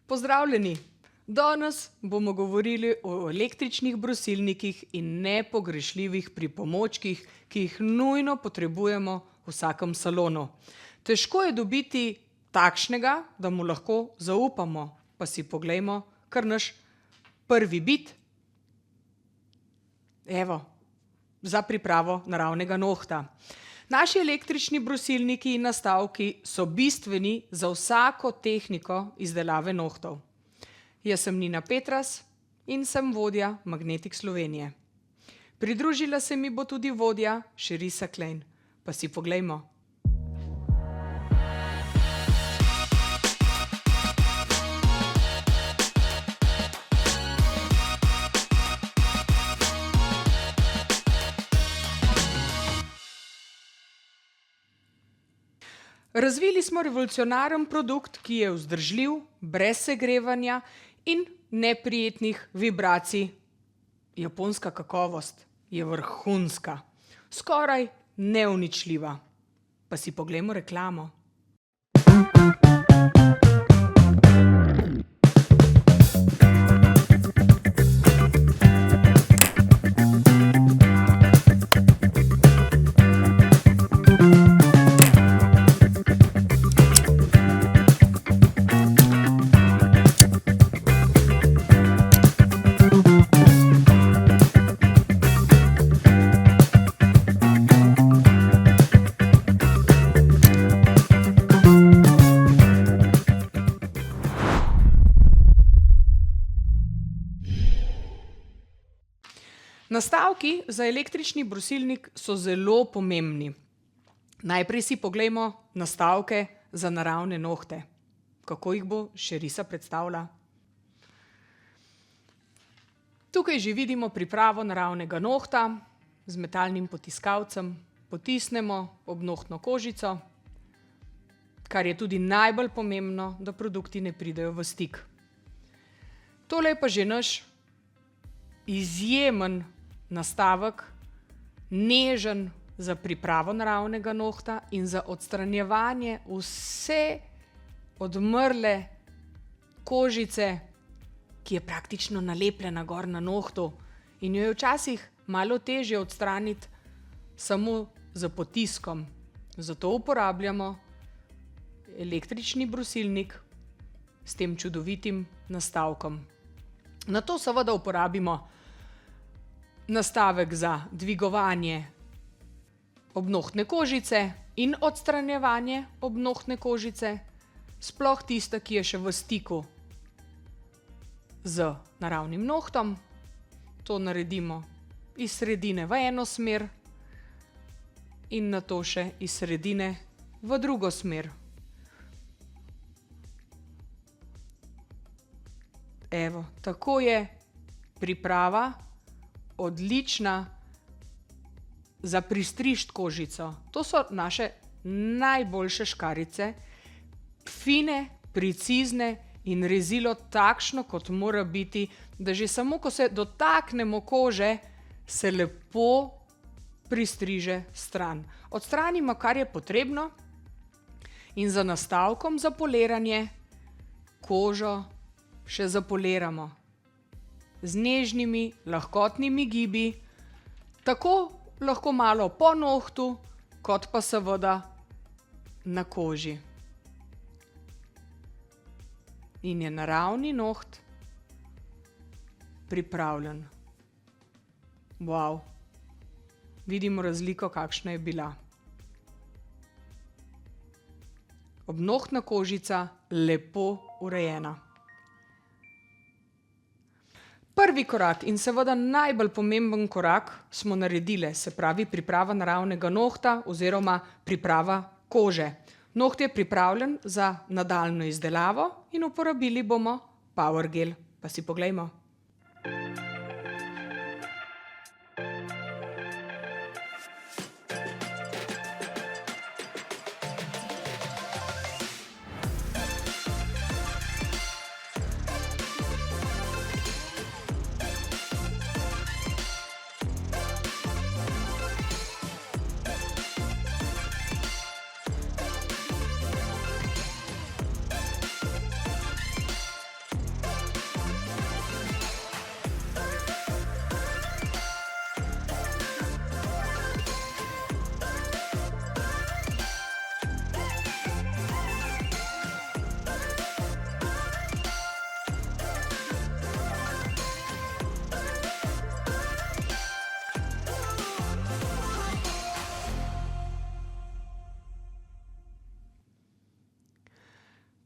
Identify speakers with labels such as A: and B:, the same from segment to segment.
A: Pozdravljeni! Danes bomo govorili o električnih brusilnikih in nepogrešljivih pripomočkih, ki jih nujno potrebujemo v vsakem salonu. Težko je dobiti takšnega, da mu lahko zaupamo, pa si poglejmo kar naš prvi bit. Evo, za pripravo naravnega nohta. Naši električni brusilniki in nastavki so bistveni za vsako tehniko izdelave nohtov. Jaz sem Nina Petras in sem vodja Magnetik Slovenije. Pridružila se mi bo tudi vodja Šerisa Klein. Pa si poglejmo. Razvili smo revolucionaren produkt, ki je vzdržljiv, brez segrevanja in neprijetnih vibracij. Japonska kakovost je vrhunska, skoraj neuničljiva. Pa si poglejmo reklamo. Nastavki za električni brusilnik so zelo pomembni. Najprej si poglejmo nastavke za naravne nohte. Kako jih bo Šerisa predstavila? Tukaj že vidimo pripravo naravnega nohta z metalnim potiskalcem. Potisnemo ob nohtno kožico, kar je tudi najbolj pomembno, da produkti ne pridejo v stik. Tole je pa že naš izjemen nastavek, nežen za pripravo naravnega nohta in za odstranjevanje vse odmrle kožice, ki je praktično nalepljena gor na nohtu in jo je včasih malo težje odstraniti samo z potiskom. Zato uporabljamo električni brusilnik s tem čudovitim nastavkom. Nato seveda uporabimo nastavek za dvigovanje obnohtne kožice in odstranjevanje obnohtne kožice, sploh tista, ki je še v stiku z naravnim nohtom. To naredimo iz sredine v eno smer in nato še iz sredine v drugo smer. Evo, tako je priprava odlična za pristrižiti kožico. To so naše najboljše škarjice, fine, precizne in rezilo takšno, kot mora biti, da že samo, ko se dotaknemo kože, se lepo pristriže stran. Odstranimo, kar je potrebno in za nastavkom za poliranje kožo še zapoliramo z nežnimi, lahkotnimi gibi, tako lahko malo po nohtu, kot pa seveda na koži. In je naravni noht pripravljen. Wow! Vidimo razliko, kakšna je bila. Obnohtna kožica lepo urejena. Prvi korak in seveda najbolj pomemben korak smo naredili, se pravi priprava naravnega nohta oziroma priprava kože. Noht je pripravljen za nadaljnjo izdelavo in uporabili bomo Power Gel. Pa si poglejmo.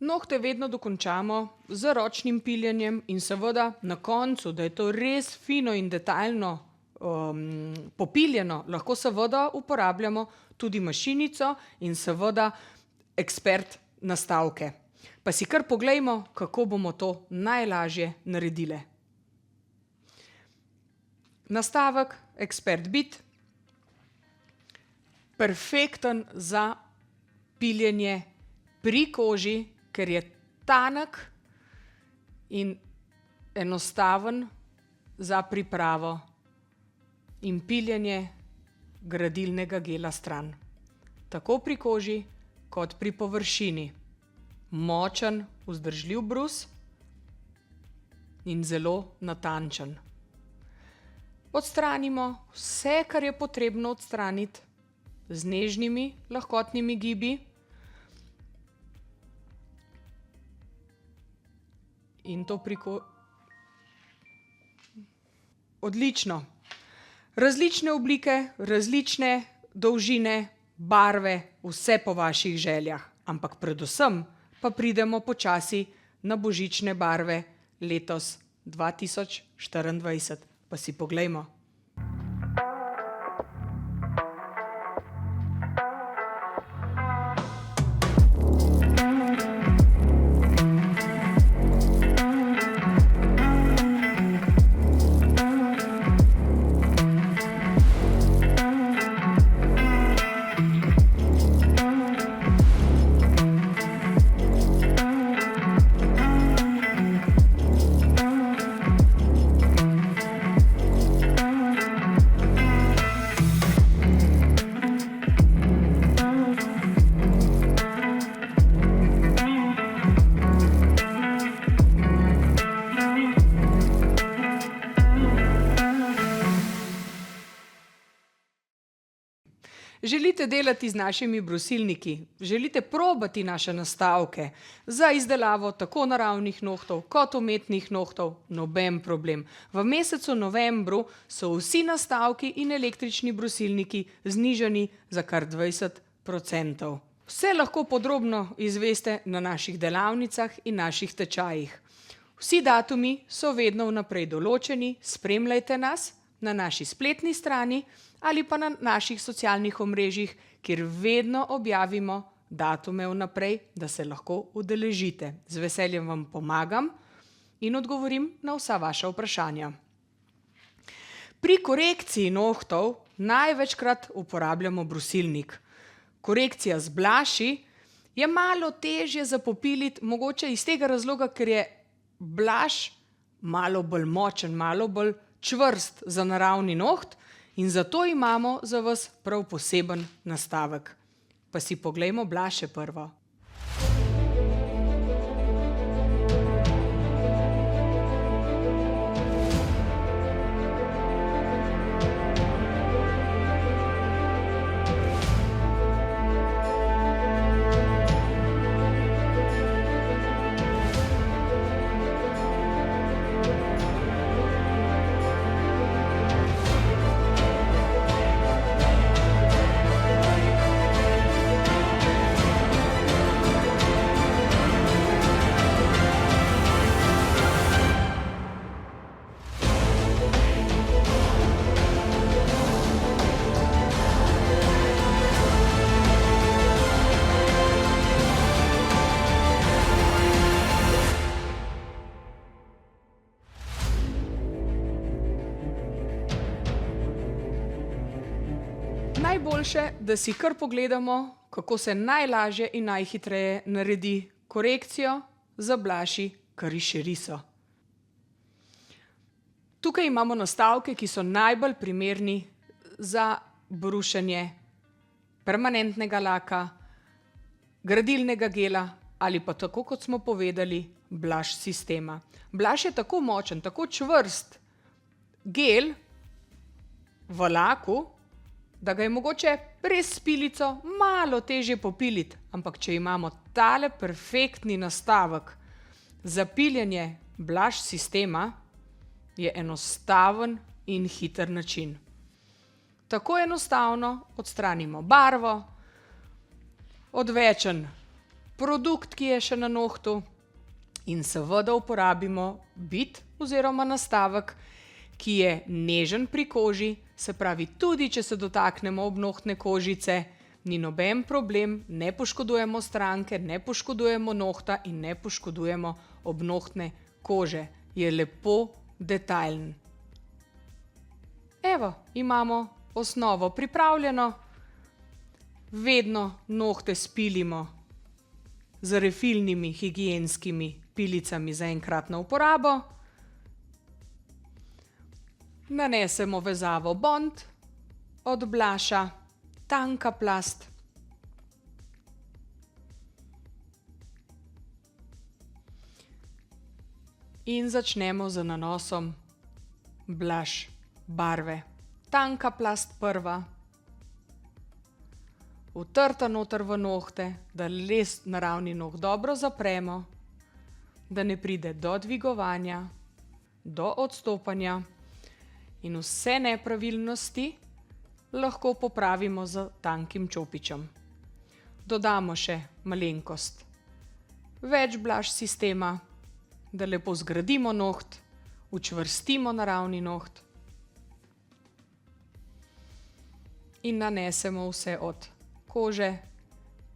A: Nohte vedno dokončamo z ročnim piljenjem in seveda na koncu, da je to res fino in detaljno popiljeno, lahko seveda uporabljamo tudi mašinico in seveda ekspert nastavke. Pa si kar poglejmo, kako bomo to najlažje naredile. Nastavek Expert Bit, perfekten za piljenje pri koži, ker je tanek in enostaven za pripravo in piljenje gradilnega gela stran. Tako pri koži kot pri površini. Močen, vzdržljiv brus in zelo natančen. Odstranimo vse, kar je potrebno odstraniti z nežnimi, lahkotnimi gibi. In to Odlično. Različne oblike, različne dolžine, barve, vse po vaših željah. Ampak predvsem pa pridemo počasi na božične barve letos 2024. Pa si poglejmo. Želite delati z našimi brusilniki, želite probati naše nastavke za izdelavo tako naravnih nohtov kot umetnih nohtov, noben problem. V mesecu novembru so vsi nastavki in električni brusilniki znižani za kar 20%. Vse lahko podrobno izveste na naših delavnicah in naših tečajih. Vsi datumi so vedno vnaprej določeni, spremljajte nas na naši spletni strani ali pa na naših socialnih omrežjih, kjer vedno objavimo datume vnaprej, da se lahko udeležite. Z veseljem vam pomagam in odgovorim na vsa vaša vprašanja. Pri korekciji nohtov največkrat uporabljamo brusilnik. Korekcija z blaši je malo težje za popiliti, mogoče iz tega razloga, ker je blaš malo bolj močen, malo bolj čvrst za naravni noht in zato imamo za vas prav poseben nastavek. Pa si poglejmo blaše prvo. Najboljše, da si kar pogledamo, kako se najlažje in najhitreje naredi korekcijo za blaši kariše riso. Tukaj imamo nastavke, ki so najbolj primerni za brušenje permanentnega laka, gradilnega gela ali pa tako, kot smo povedali, blaš sistema. Blaš je tako močen, tako čvrst gel v laku, da ga je mogoče res s pilico malo težje popiliti, ampak če imamo tale perfektni nastavek za piljenje blaš sistema, je enostaven in hiter način. Tako enostavno odstranimo barvo, odvečen produkt, ki je še na nohtu, in seveda uporabimo bit oziroma nastavek, ki je nežen pri koži, se pravi, tudi če se dotaknemo obnohtne kožice, ni noben problem, ne poškodujemo stranke, ne poškodujemo nohta in ne poškodujemo obnohtne kože. Je lepo detajlen. Evo, imamo osnovo pripravljeno. Vedno nohte spilimo z refilnimi higienskimi pilicami za enkratno uporabo. Nanesemo vezavo Bond od Blusha, tanka plast. In začnemo z nanosom blush barve. Tanka plast prva. Utrta noter v nohte, da res naravni noht dobro zapremo, da ne pride do dvigovanja, do odstopanja in vse nepravilnosti lahko popravimo z tankim čopičem. Dodamo še malenkost več blush sistema, da lepo zgradimo noht, učvrstimo naravni noht in nanesemo vse od kože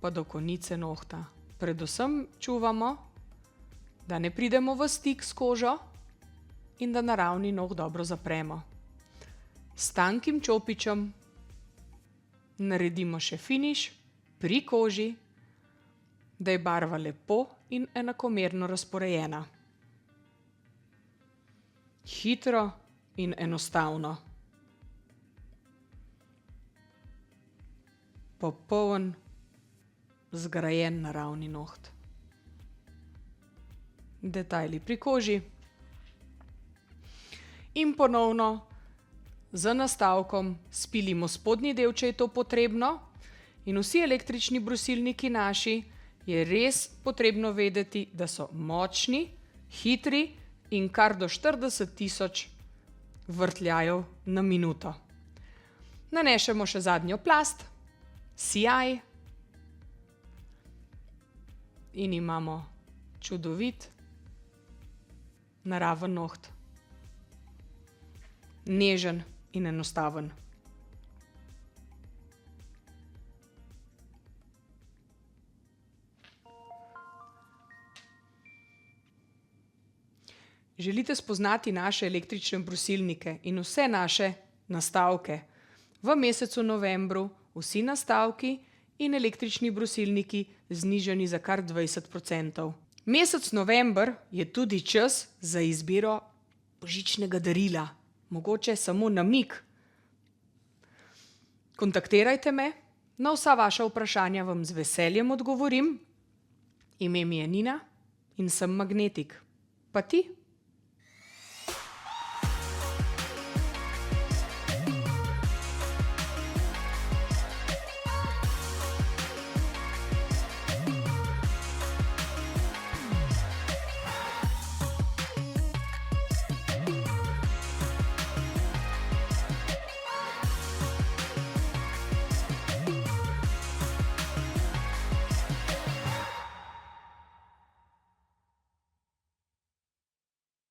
A: pa do konice nohta. Predvsem čuvamo, da ne pridemo v stik s kožo in da naravni noht dobro zapremo. S tankim čopičem naredimo še finiš pri koži, da je barva lepo in enakomerno razporejena. Hitro in enostavno. Popoln, zgrajen naravni noht. Detajli pri koži. In ponovno z nastavkom spilimo spodnji del, če je to potrebno. In vsi električni brusilniki naši je res potrebno vedeti, da so močni, hitri in kar do 40.000 vrtljajev na minuto. Nanešemo še zadnjo plast, sijaj in imamo čudovit naraven noht. Nežen in enostaven. Želite spoznati naše električne brusilnike in vse naše nastavke? V mesecu novembru vsi nastavki in električni brusilniki znižani za kar 20%. Mesec november je tudi čas za izbiro božičnega darila. Mogoče samo namig. Kontaktirajte me, na vsa vaša vprašanja vam z veseljem odgovorim. Ime mi je Nina in sem magnetik. Pa ti?